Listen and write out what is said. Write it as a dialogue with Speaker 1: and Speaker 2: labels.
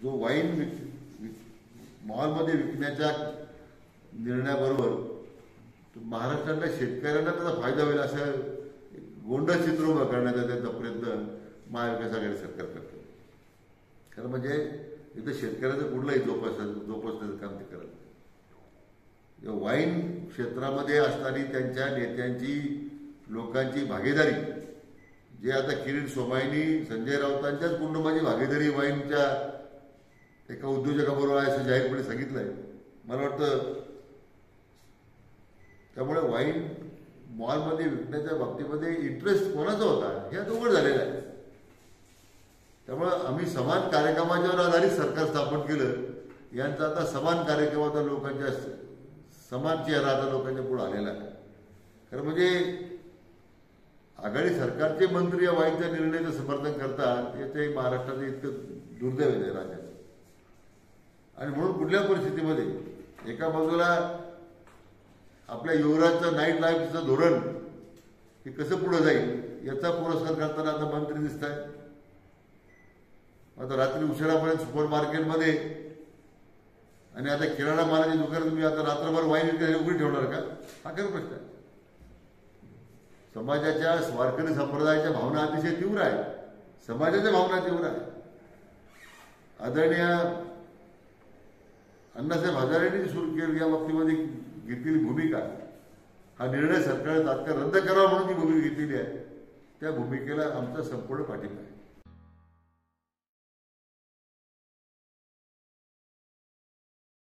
Speaker 1: जो वाईन मॉलमध्ये विकण्याच्या निर्णयाबरोबर महाराष्ट्रातल्या शेतकऱ्यांना त्याचा फायदा होईल असं गोंडस चित्र उभं करण्याचा त्यांचा प्रयत्न महाविकास आघाडी सरकार करते. खरं म्हणजे इथं शेतकऱ्याचं कुठलंही जोपासण्याचं काम ते करत नाही. वाईन क्षेत्रामध्ये असणारी त्यांच्या नेत्यांची लोकांची भागीदारी, जे आता किरीट सोमाईनी संजय राऊतांच्याच कुटुंबाची भागीदारी वाईनच्या एका उद्योजकाबरोबर आहे असं जाहीरपणे सांगितलंय. मला वाटतं त्यामुळे वाईन मॉलमध्ये विकण्याच्या बाबतीमध्ये इंटरेस्ट कोणाचा होता हे आता उघड झालेलं आहे. त्यामुळे आम्ही समान कार्यक्रमाच्यावर आधारित सरकार स्थापन केलं. यांचा आता समान कार्यक्रम आता लोकांच्या समान चेहरा आता लोकांच्या पुढे आलेला आहे. खरं म्हणजे आघाडी सरकारचे मंत्री या वाईनच्या निर्णयाचं समर्थन करतात याचे महाराष्ट्राचं इतकं दुर्दैव आहे राज्याचं. आणि म्हणून कुठल्या परिस्थितीमध्ये एका बाजूला आपल्या युवराजचं नाईट लाईफचं धोरण हे कसं पुढे जाईल याचा पुरस्कार करताना आता मंत्री दिसत आहे. आता रात्री उशिरापर्यंत सुपर मार्केटमध्ये आणि आता किराणा मालाची दुकान तुम्ही आता रात्रभर वाईन उघडी ठेवणार का? हा खरं प्रश्न आहे. समाजाच्या वारकरी संप्रदायाच्या भावना अतिशय तीव्र आहे. समाजाच्या भावना तीव्र आहे. आदरणीय अण्णासाहेब हजारेंनी सुरू केली या बाबतीमध्ये घेतलेली भूमिका, हा निर्णय सरकारने तात्काळ रद्द करावा म्हणून जी भूमिका घेतलेली आहे त्या भूमिकेला आमचा संपूर्ण पाठिंबा आहे.